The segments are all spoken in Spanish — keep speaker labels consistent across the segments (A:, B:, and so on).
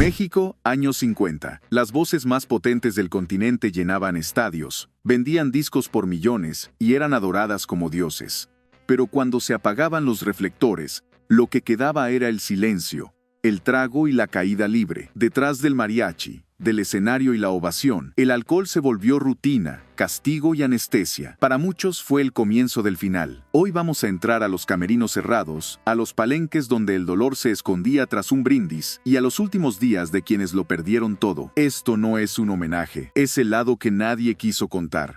A: México, años 50. Las voces más potentes del continente llenaban estadios, vendían discos por millones y eran adoradas como dioses. Pero cuando se apagaban los reflectores, lo que quedaba era el silencio, el trago y la caída libre. Detrás del mariachi, del escenario y la ovación, el alcohol se volvió rutina, castigo y anestesia. Para muchos fue el comienzo del final. Hoy vamos a entrar a los camerinos cerrados, a los palenques donde el dolor se escondía tras un brindis, y a los últimos días de quienes lo perdieron todo. Esto no es un homenaje, es el lado que nadie quiso contar.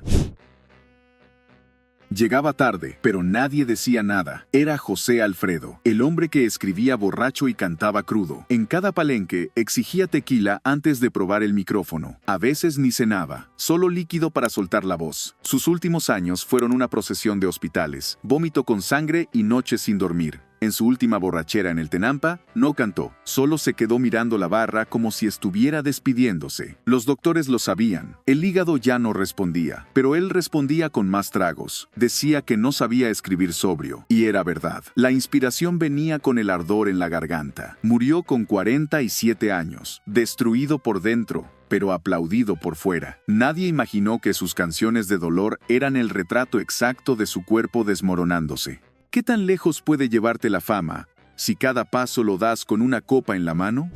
A: Llegaba tarde, pero nadie decía nada. Era José Alfredo, el hombre que escribía borracho y cantaba crudo. En cada palenque exigía tequila antes de probar el micrófono. A veces ni cenaba, solo líquido para soltar la voz. Sus últimos años fueron una procesión de hospitales, vómito con sangre y noches sin dormir. En su última borrachera en el Tenampa, no cantó, solo se quedó mirando la barra como si estuviera despidiéndose. Los doctores lo sabían, el hígado ya no respondía, pero él respondía con más tragos. Decía que no sabía escribir sobrio, y era verdad. La inspiración venía con el ardor en la garganta. Murió con 47 años, destruido por dentro, pero aplaudido por fuera. Nadie imaginó que sus canciones de dolor eran el retrato exacto de su cuerpo desmoronándose. ¿Qué tan lejos puede llevarte la fama si cada paso lo das con una copa en la mano?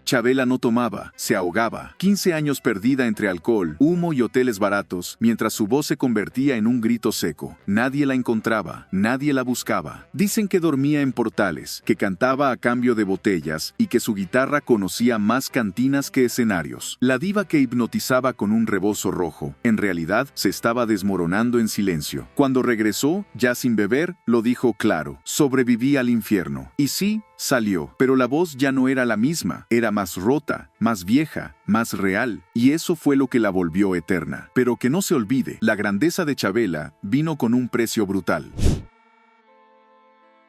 A: Chabela no tomaba, se ahogaba. 15 años perdida entre alcohol, humo y hoteles baratos, mientras su voz se convertía en un grito seco. Nadie la encontraba, nadie la buscaba. Dicen que dormía en portales, que cantaba a cambio de botellas y que su guitarra conocía más cantinas que escenarios. La diva que hipnotizaba con un rebozo rojo, en realidad se estaba desmoronando en silencio. Cuando regresó, ya sin beber, lo dijo claro: sobreviví al infierno. Y sí, salió, pero la voz ya no era la misma, era más rota, más vieja, más real, y eso fue lo que la volvió eterna. Pero que no se olvide, la grandeza de Chabela vino con un precio brutal.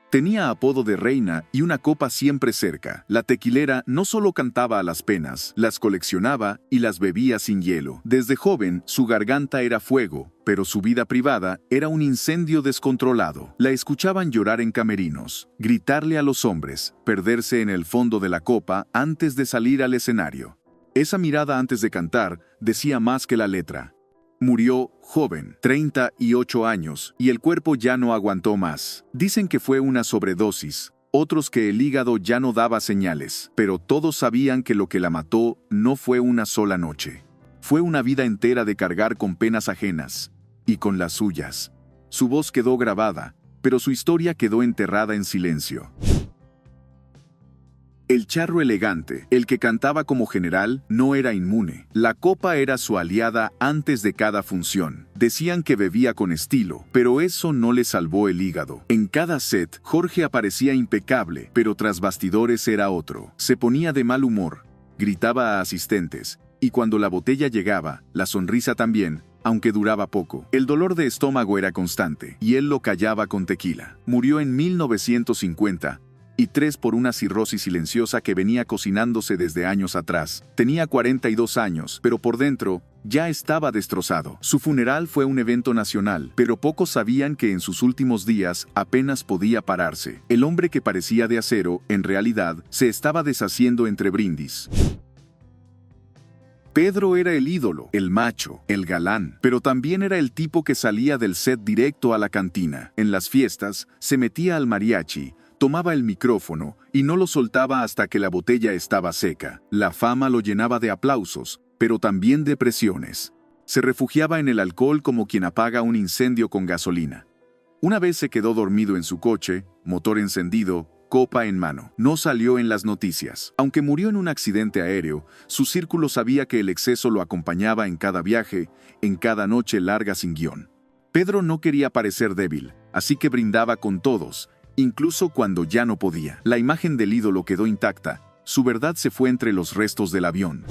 A: Tenía apodo de reina y una copa siempre cerca. La tequilera no solo cantaba a las penas, las coleccionaba y las bebía sin hielo. Desde joven, su garganta era fuego, pero su vida privada era un incendio descontrolado. La escuchaban llorar en camerinos, gritarle a los hombres, perderse en el fondo de la copa antes de salir al escenario. Esa mirada antes de cantar decía más que la letra. Murió joven, 38 años, y el cuerpo ya no aguantó más. Dicen que fue una sobredosis, otros que el hígado ya no daba señales, pero todos sabían que lo que la mató no fue una sola noche. Fue una vida entera de cargar con penas ajenas, y con las suyas. Su voz quedó grabada, pero su historia quedó enterrada en silencio. El charro elegante, el que cantaba como general, no era inmune. La copa era su aliada antes de cada función. Decían que bebía con estilo, pero eso no le salvó el hígado. En cada set, Jorge aparecía impecable, pero tras bastidores era otro. Se ponía de mal humor, gritaba a asistentes, y cuando la botella llegaba, la sonrisa también, aunque duraba poco. El dolor de estómago era constante, y él lo callaba con tequila. Murió en 1950, y 3 por una cirrosis silenciosa que venía cocinándose desde años atrás. Tenía 42 años, pero por dentro ya estaba destrozado. Su funeral fue un evento nacional, pero pocos sabían que en sus últimos días apenas podía pararse. El hombre que parecía de acero, en realidad, se estaba deshaciendo entre brindis. Pedro era el ídolo, el macho, el galán, pero también era el tipo que salía del set directo a la cantina. En las fiestas, se metía al mariachi, tomaba el micrófono y no lo soltaba hasta que la botella estaba seca. La fama lo llenaba de aplausos, pero también de presiones. Se refugiaba en el alcohol como quien apaga un incendio con gasolina. Una vez se quedó dormido en su coche, motor encendido, copa en mano. No salió en las noticias. Aunque murió en un accidente aéreo, su círculo sabía que el exceso lo acompañaba en cada viaje, en cada noche larga sin guión. Pedro no quería parecer débil, así que brindaba con todos, incluso cuando ya no podía. La imagen del ídolo quedó intacta, su verdad se fue entre los restos del avión.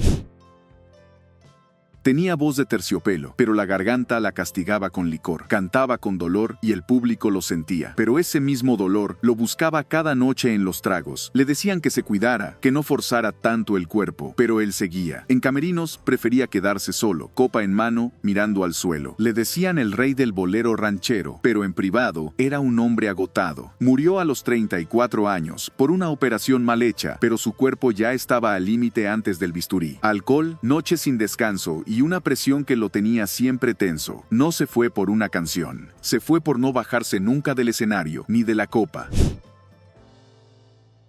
A: Tenía voz de terciopelo, pero la garganta la castigaba con licor. Cantaba con dolor y el público lo sentía. Pero ese mismo dolor lo buscaba cada noche en los tragos. Le decían que se cuidara, que no forzara tanto el cuerpo, pero él seguía. En camerinos prefería quedarse solo, copa en mano, mirando al suelo. Le decían el rey del bolero ranchero, pero en privado era un hombre agotado. Murió a los 34 años por una operación mal hecha, pero su cuerpo ya estaba al límite antes del bisturí. Alcohol, noches sin descanso y una presión que lo tenía siempre tenso. No se fue por una canción. Se fue por no bajarse nunca del escenario, ni de la copa.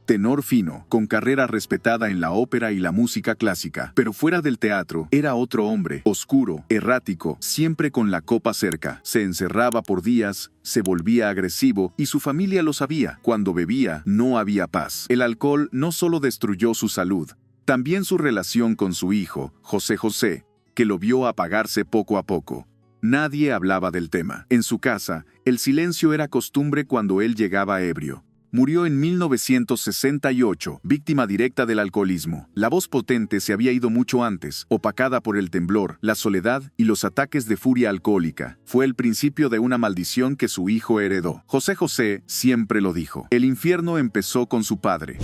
A: Tenor fino, con carrera respetada en la ópera y la música clásica, pero fuera del teatro, era otro hombre, oscuro, errático, siempre con la copa cerca. Se encerraba por días, se volvía agresivo y su familia lo sabía. Cuando bebía, no había paz. El alcohol no solo destruyó su salud, también su relación con su hijo, José José, que lo vio apagarse poco a poco. Nadie hablaba del tema. En su casa, el silencio era costumbre cuando él llegaba ebrio. Murió en 1968, víctima directa del alcoholismo. La voz potente se había ido mucho antes, opacada por el temblor, la soledad y los ataques de furia alcohólica. Fue el principio de una maldición que su hijo heredó. José José siempre lo dijo. El infierno empezó con su padre.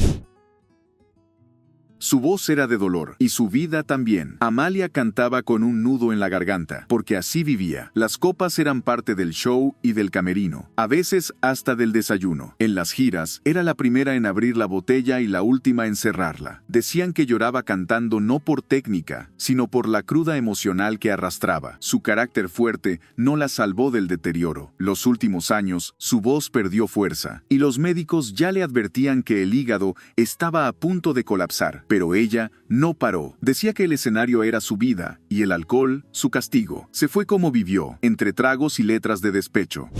A: Su voz era de dolor, y su vida también. Amalia cantaba con un nudo en la garganta, porque así vivía. Las copas eran parte del show y del camerino, a veces hasta del desayuno. En las giras, era la primera en abrir la botella y la última en cerrarla. Decían que lloraba cantando no por técnica, sino por la cruda emocional que arrastraba. Su carácter fuerte no la salvó del deterioro. Los últimos años, su voz perdió fuerza, y los médicos ya le advertían que el hígado estaba a punto de colapsar. Pero ella no paró. Decía que el escenario era su vida y el alcohol su castigo. Se fue como vivió, entre tragos y letras de despecho.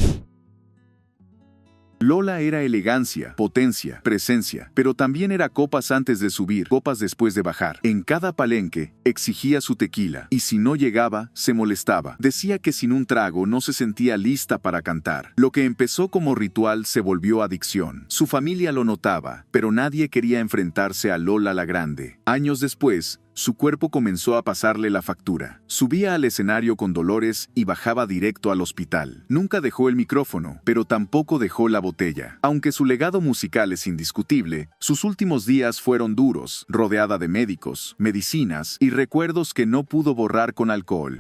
A: Lola era elegancia, potencia, presencia, pero también era copas antes de subir, copas después de bajar. En cada palenque exigía su tequila, y si no llegaba, se molestaba. Decía que sin un trago no se sentía lista para cantar. Lo que empezó como ritual se volvió adicción. Su familia lo notaba, pero nadie quería enfrentarse a Lola la Grande. Años después, su cuerpo comenzó a pasarle la factura. Subía al escenario con dolores y bajaba directo al hospital. Nunca dejó el micrófono, pero tampoco dejó la botella. Aunque su legado musical es indiscutible, sus últimos días fueron duros, rodeada de médicos, medicinas y recuerdos que no pudo borrar con alcohol.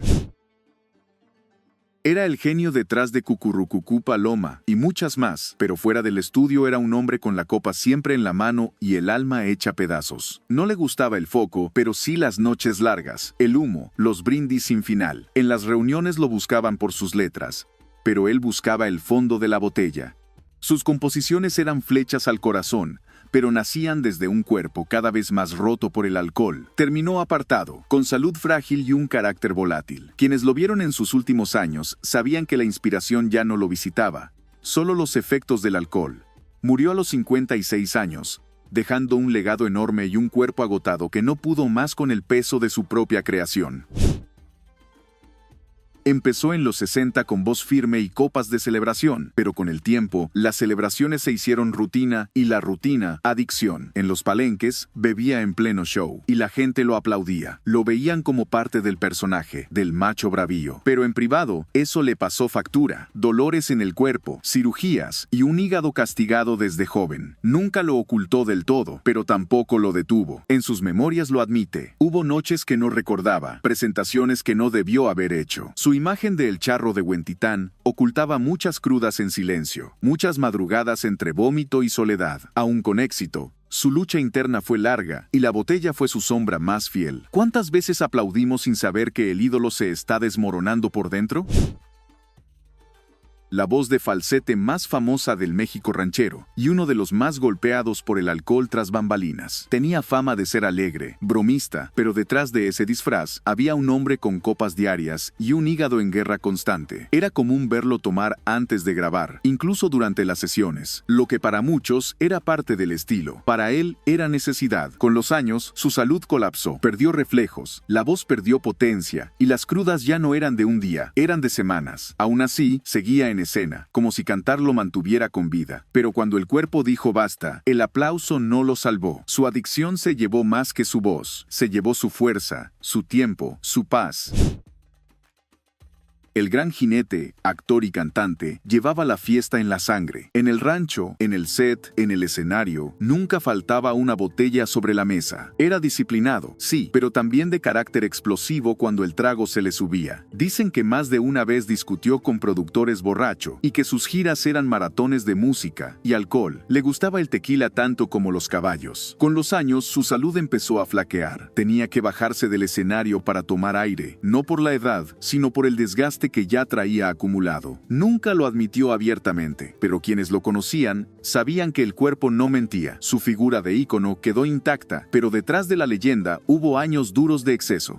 A: Era el genio detrás de Cucurrucucú Paloma y muchas más, pero fuera del estudio era un hombre con la copa siempre en la mano y el alma hecha pedazos. No le gustaba el foco, pero sí las noches largas, el humo, los brindis sin final. En las reuniones lo buscaban por sus letras, pero él buscaba el fondo de la botella. Sus composiciones eran flechas al corazón, pero nacían desde un cuerpo cada vez más roto por el alcohol. Terminó apartado, con salud frágil y un carácter volátil. Quienes lo vieron en sus últimos años sabían que la inspiración ya no lo visitaba, solo los efectos del alcohol. Murió a los 56 años, dejando un legado enorme y un cuerpo agotado que no pudo más con el peso de su propia creación. Empezó en los 60 con voz firme y copas de celebración, pero con el tiempo, las celebraciones se hicieron rutina y la rutina, adicción. En los palenques, bebía en pleno show y la gente lo aplaudía. Lo veían como parte del personaje, del macho bravío. Pero en privado, eso le pasó factura. Dolores en el cuerpo, cirugías y un hígado castigado desde joven. Nunca lo ocultó del todo, pero tampoco lo detuvo. En sus memorias lo admite. Hubo noches que no recordaba, presentaciones que no debió haber hecho. Su imagen de El Charro de Huentitán ocultaba muchas crudas en silencio, muchas madrugadas entre vómito y soledad. Aún con éxito, su lucha interna fue larga y la botella fue su sombra más fiel. ¿Cuántas veces aplaudimos sin saber que el ídolo se está desmoronando por dentro? La voz de falsete más famosa del México ranchero y uno de los más golpeados por el alcohol tras bambalinas. Tenía fama de ser alegre, bromista, pero detrás de ese disfraz había un hombre con copas diarias y un hígado en guerra constante. Era común verlo tomar antes de grabar, incluso durante las sesiones, lo que para muchos era parte del estilo. Para él era necesidad. Con los años, su salud colapsó, perdió reflejos, la voz perdió potencia y las crudas ya no eran de un día, eran de semanas. Aún así, seguía en en escena, como si cantar lo mantuviera con vida. Pero cuando el cuerpo dijo basta, el aplauso no lo salvó. Su adicción se llevó más que su voz, se llevó su fuerza, su tiempo, su paz. El gran jinete, actor y cantante, llevaba la fiesta en la sangre. En el rancho, en el set, en el escenario, nunca faltaba una botella sobre la mesa. Era disciplinado, sí, pero también de carácter explosivo cuando el trago se le subía. Dicen que más de una vez discutió con productores borracho y que sus giras eran maratones de música y alcohol. Le gustaba el tequila tanto como los caballos. Con los años, su salud empezó a flaquear. Tenía que bajarse del escenario para tomar aire, no por la edad, sino por el desgaste que ya traía acumulado. Nunca lo admitió abiertamente, pero quienes lo conocían sabían que el cuerpo no mentía. Su figura de ícono quedó intacta, pero detrás de la leyenda hubo años duros de exceso.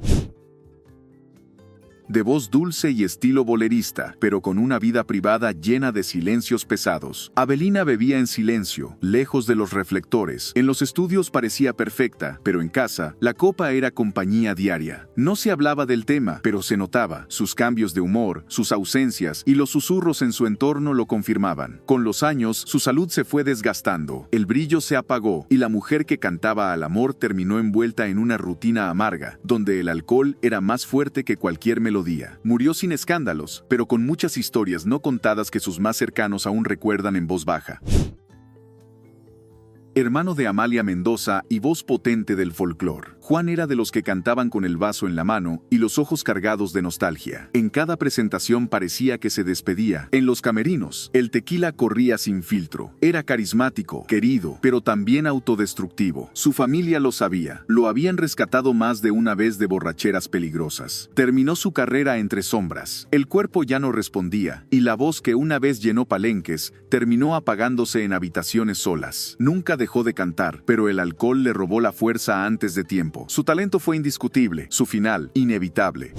A: De voz dulce y estilo bolerista, pero con una vida privada llena de silencios pesados. Avelina bebía en silencio, lejos de los reflectores. En los estudios parecía perfecta, pero en casa, la copa era compañía diaria. No se hablaba del tema, pero se notaba. Sus cambios de humor, sus ausencias y los susurros en su entorno lo confirmaban. Con los años, su salud se fue desgastando, el brillo se apagó y la mujer que cantaba al amor terminó envuelta en una rutina amarga, donde el alcohol era más fuerte que cualquier melodía. Murió sin escándalos, pero con muchas historias no contadas que sus más cercanos aún recuerdan en voz baja. Hermano de Amalia Mendoza y voz potente del folclore, Juan era de los que cantaban con el vaso en la mano y los ojos cargados de nostalgia. En cada presentación parecía que se despedía. En los camerinos, el tequila corría sin filtro. Era carismático, querido, pero también autodestructivo. Su familia lo sabía. Lo habían rescatado más de una vez de borracheras peligrosas. Terminó su carrera entre sombras. El cuerpo ya no respondía, y la voz que una vez llenó palenques terminó apagándose en habitaciones solas. Nunca dejó de cantar, pero el alcohol le robó la fuerza antes de tiempo. Su talento fue indiscutible, su final, inevitable.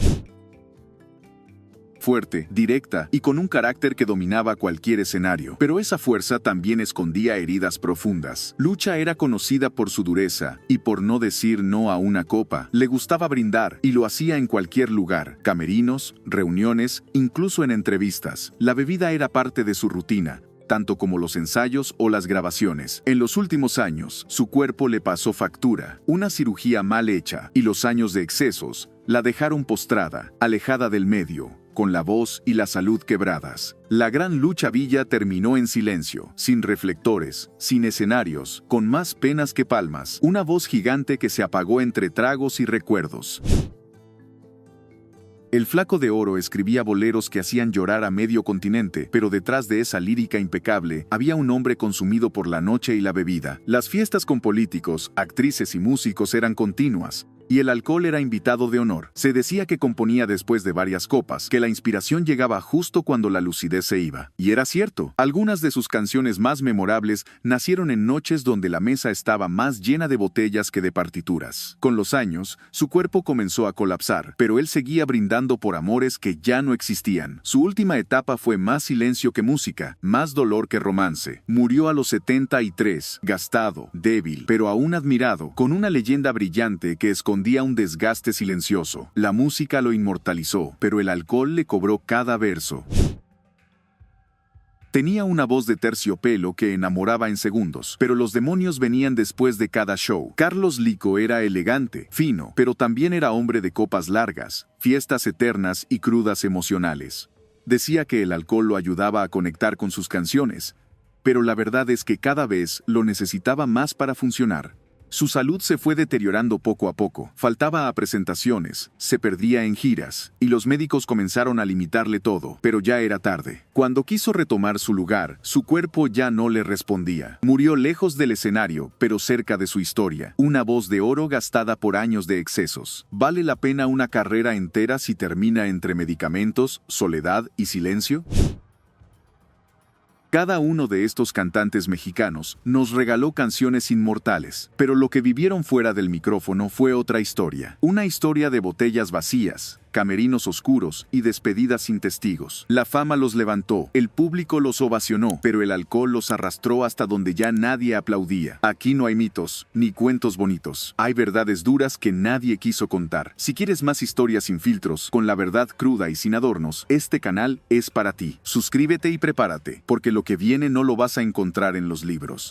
A: Fuerte, directa y con un carácter que dominaba cualquier escenario. Pero esa fuerza también escondía heridas profundas. Lucha era conocida por su dureza y por no decir no a una copa. Le gustaba brindar y lo hacía en cualquier lugar. Camerinos, reuniones, incluso en entrevistas. La bebida era parte de su rutina, tanto como los ensayos o las grabaciones. En los últimos años, su cuerpo le pasó factura, una cirugía mal hecha, y los años de excesos la dejaron postrada, alejada del medio, con la voz y la salud quebradas. La gran Lucha Villa terminó en silencio, sin reflectores, sin escenarios, con más penas que palmas, una voz gigante que se apagó entre tragos y recuerdos. El Flaco de Oro escribía boleros que hacían llorar a medio continente, pero detrás de esa lírica impecable había un hombre consumido por la noche y la bebida. Las fiestas con políticos, actrices y músicos eran continuas, y el alcohol era invitado de honor. Se decía que componía después de varias copas, que la inspiración llegaba justo cuando la lucidez se iba. Y era cierto. Algunas de sus canciones más memorables nacieron en noches donde la mesa estaba más llena de botellas que de partituras. Con los años, su cuerpo comenzó a colapsar, pero él seguía brindando por amores que ya no existían. Su última etapa fue más silencio que música, más dolor que romance. Murió a los 73, gastado, débil, pero aún admirado, con una leyenda brillante que escondía un desgaste silencioso. La música lo inmortalizó, pero el alcohol le cobró cada verso. Tenía una voz de terciopelo que enamoraba en segundos, pero los demonios venían después de cada show. Carlos Lico era elegante, fino, pero también era hombre de copas largas, fiestas eternas y crudas emocionales. Decía que el alcohol lo ayudaba a conectar con sus canciones, pero la verdad es que cada vez lo necesitaba más para funcionar. Su salud se fue deteriorando poco a poco. Faltaba a presentaciones, se perdía en giras, y los médicos comenzaron a limitarle todo, pero ya era tarde. Cuando quiso retomar su lugar, su cuerpo ya no le respondía. Murió lejos del escenario, pero cerca de su historia. Una voz de oro gastada por años de excesos. ¿Vale la pena una carrera entera si termina entre medicamentos, soledad y silencio? Cada uno de estos cantantes mexicanos nos regaló canciones inmortales, pero lo que vivieron fuera del micrófono fue otra historia. Una historia de botellas vacías, camerinos oscuros y despedidas sin testigos. La fama los levantó, el público los ovacionó, pero el alcohol los arrastró hasta donde ya nadie aplaudía. Aquí no hay mitos, ni cuentos bonitos. Hay verdades duras que nadie quiso contar. Si quieres más historias sin filtros, con la verdad cruda y sin adornos, este canal es para ti. Suscríbete y prepárate, porque lo que viene no lo vas a encontrar en los libros.